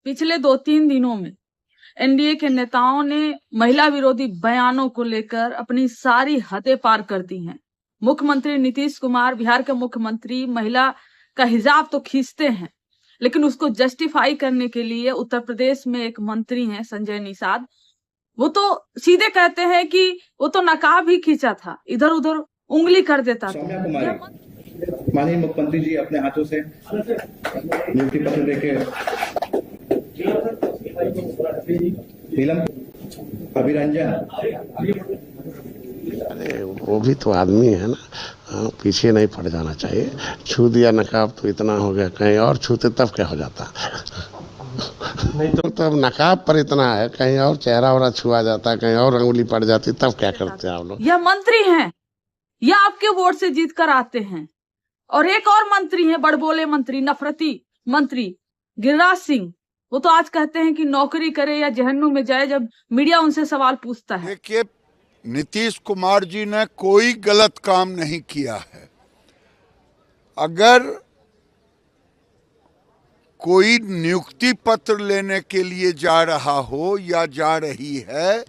पिछले 2-3 दिनों में एनडीए के नेताओं ने महिला विरोधी बयानों को लेकर अपनी सारी हदें पार कर दी हैं। मुख्यमंत्री नीतीश कुमार, बिहार के मुख्यमंत्री, महिला का हिजाब तो खींचते हैं, लेकिन उसको जस्टिफाई करने के लिए उत्तर प्रदेश में एक मंत्री हैं संजय निषाद, वो तो सीधे कहते हैं कि वो तो नकाब ही खींचा था, इधर उधर उंगली कर देता था। माननीय मुख्यमंत्री जी अपने हाथों से नियुक्ति पत्र देके नीलम अभिरंजन, अरे वो भी तो आदमी है ना, पीछे नहीं पड़ जाना चाहिए। छू दिया नकाब तो इतना हो गया, कहीं और छूते तब क्या हो जाता। नहीं तो तब नकाब पर इतना है, कहीं और चेहरा वरा छुआ जाता, कहीं और अंगुली पड़ जाती, तब क्या करते हैं आप लोग। यह मंत्री हैं, यह आपके वोट से जीत कर आते हैं। और एक और मंत्री हैं, बड़बोले मंत्री, नफरती मंत्री गिरिराज सिंह, वो तो आज कहते हैं कि नौकरी करे या जहन्नुम में जाए जब मीडिया उनसे सवाल पूछता है। देखिए, नीतीश कुमार जी ने कोई गलत काम नहीं किया है। अगर कोई नियुक्ति पत्र लेने के लिए जा रहा हो या जा रही है,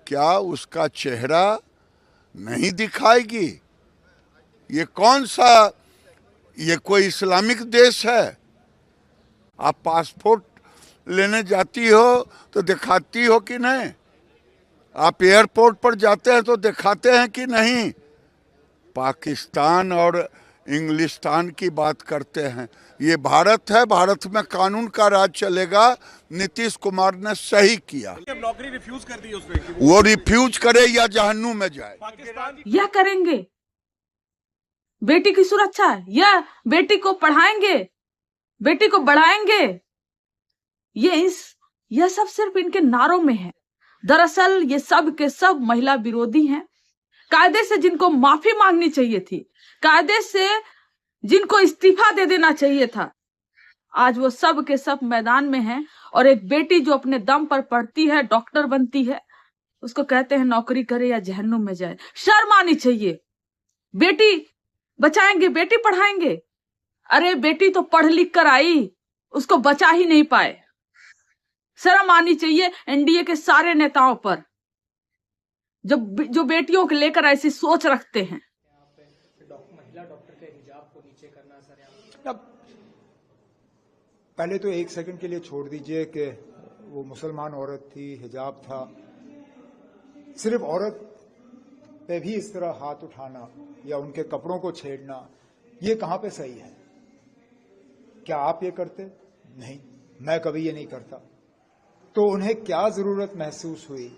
क्या उसका चेहरा नहीं दिखाएगी? ये कौन सा, ये कोई इस्लामिक देश है? आप पासपोर्ट लेने जाती हो तो दिखाती हो कि नहीं? आप एयरपोर्ट पर जाते हैं तो दिखाते हैं कि नहीं? पाकिस्तान और इंग्लिस्तान की बात करते हैं। ये भारत है, भारत में कानून का राज चलेगा। नीतीश कुमार ने सही किया। नौकरी रिफ्यूज कर दी उसने। वो रिफ्यूज करे या जहन्नुम में जाए। यह करेंगे, बेटी की सुरक्षा है, यह बेटी को पढ़ाएंगे, बेटी को बढ़ाएंगे। यह सब सिर्फ इनके नारों में है। दरअसल ये सब के सब महिला विरोधी हैं। कायदे से जिनको माफी मांगनी चाहिए थी, कायदे से जिनको इस्तीफा दे देना चाहिए था, आज वो सब के सब मैदान में हैं। और एक बेटी जो अपने दम पर पढ़ती है, डॉक्टर बनती है, उसको कहते हैं नौकरी करे या जहन्नुम में जाए। शर्म आनी चाहिए। बेटी बचाएंगे, बेटी पढ़ाएंगे। अरे बेटी तो पढ़ लिख कर आई, उसको बचा ही नहीं पाए। शर्म आनी चाहिए एनडीए के सारे नेताओं पर, जो बेटियों को लेकर ऐसी सोच रखते हैं। महिला डॉक्टर के हिजाब को नीचे करना सर, अब पहले तो एक सेकंड के लिए छोड़ दीजिए कि वो मुसलमान औरत थी, हिजाब था। सिर्फ औरत पे भी इस तरह हाथ उठाना या उनके कपड़ों को छेड़ना, ये कहां पे सही है? क्या आप ये करते? नहीं, मैं कभी ये नहीं करता। तो उन्हें क्या जरूरत महसूस हुई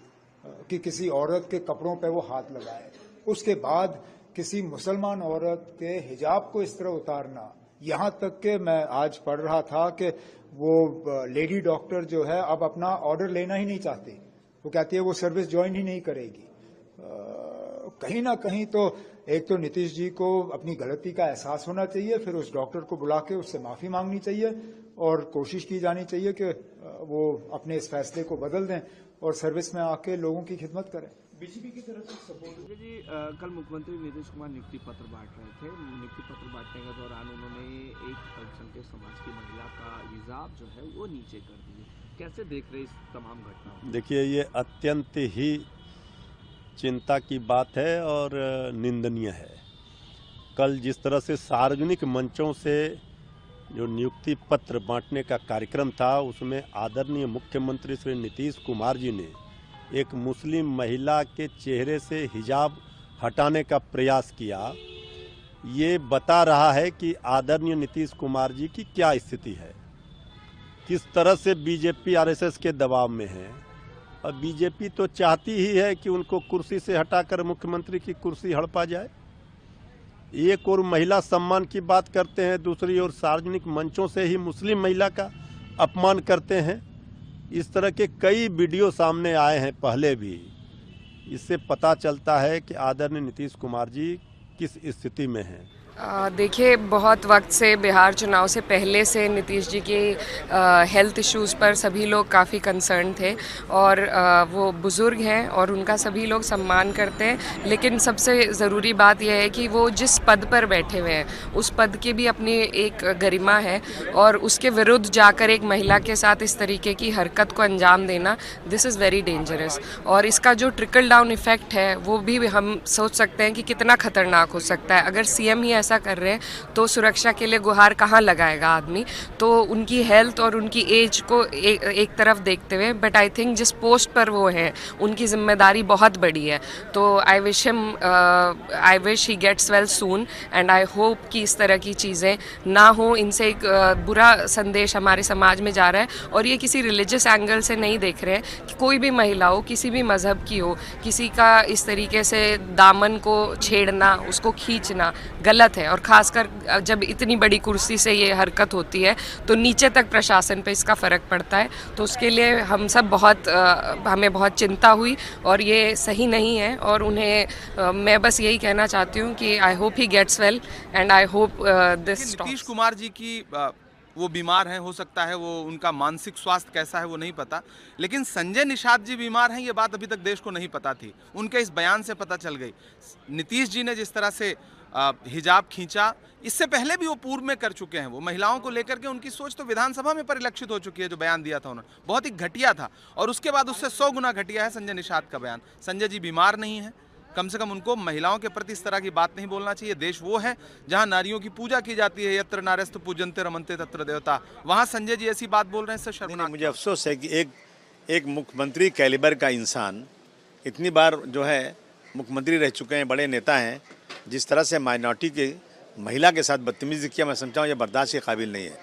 कि किसी औरत के कपड़ों पे वो हाथ लगाए? उसके बाद किसी मुसलमान औरत के हिजाब को इस तरह उतारना, यहां तक कि मैं आज पढ़ रहा था कि वो लेडी डॉक्टर जो है अब अपना ऑर्डर लेना ही नहीं चाहती। वो कहती है वो सर्विस ज्वाइन ही नहीं करेगी। कहीं ना कहीं तो एक तो नीतीश जी को अपनी गलती का एहसास होना चाहिए, फिर उस डॉक्टर को बुला के उससे माफी मांगनी चाहिए और कोशिश की जानी चाहिए कि वो अपने इस फैसले को बदल दें और सर्विस में आके लोगों की खिदमत करें। बीजेपी की तरफ से सपोर्ट जी। कल मुख्यमंत्री नीतीश कुमार नियुक्ति पत्र बांट रहे थे। नियुक्ति पत्र बांटने के दौरान उन्होंने एक अल्पसंख्यक समाज की महिला का हिजाब जो है वो नीचे कर दिए। कैसे देख रहे इस तमाम घटना? देखिए, ये अत्यंत ही चिंता की बात है और निंदनीय है। कल जिस तरह से सार्वजनिक मंचों से जो नियुक्ति पत्र बांटने का कार्यक्रम था, उसमें आदरणीय मुख्यमंत्री श्री नीतीश कुमार जी ने एक मुस्लिम महिला के चेहरे से हिजाब हटाने का प्रयास किया। ये बता रहा है कि आदरणीय नीतीश कुमार जी की क्या स्थिति है, किस तरह से बीजेपी आरएसएस के दबाव में है। और बीजेपी तो चाहती ही है कि उनको कुर्सी से हटाकर मुख्यमंत्री की कुर्सी हड़पा जाए। एक और महिला सम्मान की बात करते हैं, दूसरी ओर सार्वजनिक मंचों से ही मुस्लिम महिला का अपमान करते हैं। इस तरह के कई वीडियो सामने आए हैं पहले भी। इससे पता चलता है कि आदरणीय नीतीश कुमार जी किस स्थिति में हैं। देखिए, बहुत वक्त से बिहार चुनाव से पहले से नीतीश जी की हेल्थ इश्यूज़ पर सभी लोग काफ़ी कंसर्न थे और वो बुज़ुर्ग हैं और उनका सभी लोग सम्मान करते हैं, लेकिन सबसे ज़रूरी बात यह है कि वो जिस पद पर बैठे हुए हैं उस पद की भी अपनी एक गरिमा है और उसके विरुद्ध जाकर एक महिला के साथ इस तरीके की हरकत को अंजाम देना, दिस इज़ वेरी डेंजरस। और इसका जो ट्रिकल डाउन इफ़ेक्ट है वो भी हम सोच सकते हैं कि कितना ख़तरनाक हो सकता है। अगर सीएम ही ऐसा कर रहे हैं तो सुरक्षा के लिए गुहार कहाँ लगाएगा आदमी। तो उनकी हेल्थ और उनकी एज को एक तरफ देखते हुए, बट आई थिंक जिस पोस्ट पर वो हैं उनकी जिम्मेदारी बहुत बड़ी है। तो I wish he gets well soon and I hope कि इस तरह की चीज़ें ना हो। इनसे एक बुरा संदेश हमारे समाज में जा रहा है और ये किसी रिलीजियस एंगल से नहीं देख रहे हैं कि कोई भी महिला हो, किसी भी मज़हब की हो, किसी का इस तरीके से दामन को छेड़ना, उसको खींचना गलत है। और ख़ासकर जब इतनी बड़ी कुर्सी से ये हरकत होती है तो नीचे तक प्रशासन पे इसका फ़र्क पड़ता है। तो उसके लिए हम सब हमें बहुत चिंता हुई और ये सही नहीं है। और उन्हें मैं बस यही कहना चाहती हूँ कि I hope he gets well and I hope this Nitish Kumar ji की वो बीमार हैं, हो सकता है वो उनका मानसिक स्वास्थ्य कैसा है वो नहीं पता, लेकिन संजय निषाद जी बीमार हैं ये बात अभी तक देश को नहीं पता थी, उनके इस बयान से पता चल गई। नीतीश जी ने जिस तरह से हिजाब खींचा, इससे पहले भी वो पूर्व में कर चुके हैं। वो महिलाओं को लेकर के उनकी सोच तो विधानसभा में परिलक्षित हो चुकी है। जो बयान दिया था उन्होंने बहुत ही घटिया था और उसके बाद उससे 100 गुना घटिया है संजय निषाद का बयान। संजय जी बीमार नहीं है, कम से कम उनको महिलाओं के प्रति इस तरह की बात नहीं बोलना चाहिए। देश वो है जहां नारियों की पूजा की जाती है, यत्र नार्यस्तु पूजन्ते रमन्ते तत्र देवता, वहां संजय जी ऐसी बात बोल रहे हैं, इससे शर्मनाक। मुझे अफसोस है कि एक मुख्यमंत्री कैलिबर का इंसान इतनी बार जो है मुख्यमंत्री रह चुके हैं, बड़े नेता हैं, जिस तरह से माइनॉरिटी के महिला के साथ बदतमीजी किया, मैं समझता हूँ ये बर्दाश्त के काबिल नहीं है।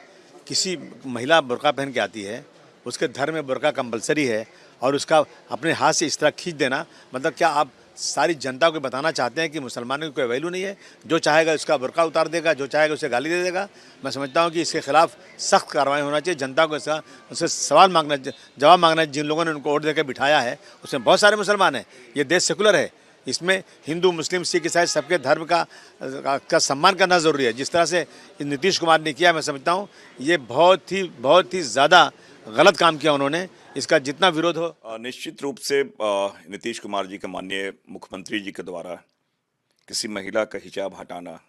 किसी महिला बुर्का पहन के आती है, उसके धर्म में बुर्का कंपलसरी है और उसका अपने हाथ से इस तरह खींच देना, मतलब क्या आप सारी जनता को बताना चाहते हैं कि मुसलमानों की कोई वैल्यू नहीं है? जो चाहेगा उसका बुर्का उतार देगा, जो चाहेगा उसे गाली दे देगा। मैं समझता हूँ कि इसके खिलाफ सख्त कार्रवाई होना चाहिए। जनता को इसका उससे जवाब मांगना। जिन लोगों ने उनको वोट देकर बिठाया है उसमें बहुत सारे मुसलमान हैं। ये देश सेकुलर है, इसमें हिंदू, मुस्लिम, सिख, ईसाई सबके धर्म का सम्मान करना ज़रूरी है। जिस तरह से नीतीश कुमार ने किया, मैं समझता हूँ ये बहुत ही ज़्यादा गलत काम किया उन्होंने। इसका जितना विरोध हो। निश्चित रूप से नीतीश कुमार जी के माननीय मुख्यमंत्री जी के द्वारा किसी महिला का हिजाब हटाना,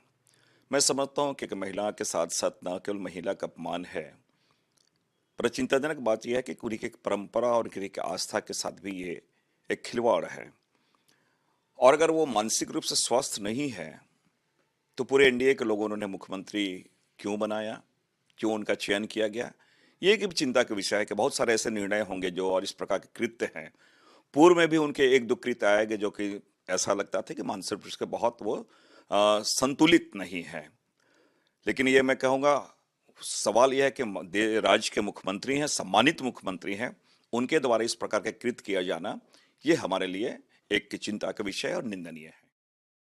मैं समझता हूँ कि एक महिला के साथ साथ न केवल महिला का अपमान है, पर चिंताजनक बात यह है कि उनकी एक परंपरा और उनकी एक आस्था के साथ भी ये एक खिलवाड़ है। और अगर वो मानसिक रूप से स्वस्थ नहीं है तो पूरे एनडीए के लोगों ने मुख्यमंत्री क्यों बनाया, क्यों उनका चयन किया गया, ये एक चिंता का विषय है कि बहुत सारे ऐसे निर्णय होंगे जो और इस प्रकार के कृत्य हैं। पूर्व में भी उनके एक दो कृत्य आएंगे जो कि ऐसा लगता था कि मानसिक रूप से बहुत वो संतुलित नहीं है। लेकिन ये मैं कहूँगा, सवाल यह है कि राज्य के मुख्यमंत्री हैं, सम्मानित मुख्यमंत्री हैं, उनके द्वारा इस प्रकार के कृत्य किया जाना ये हमारे लिए एक चिंता का विषय और निंदनीय है।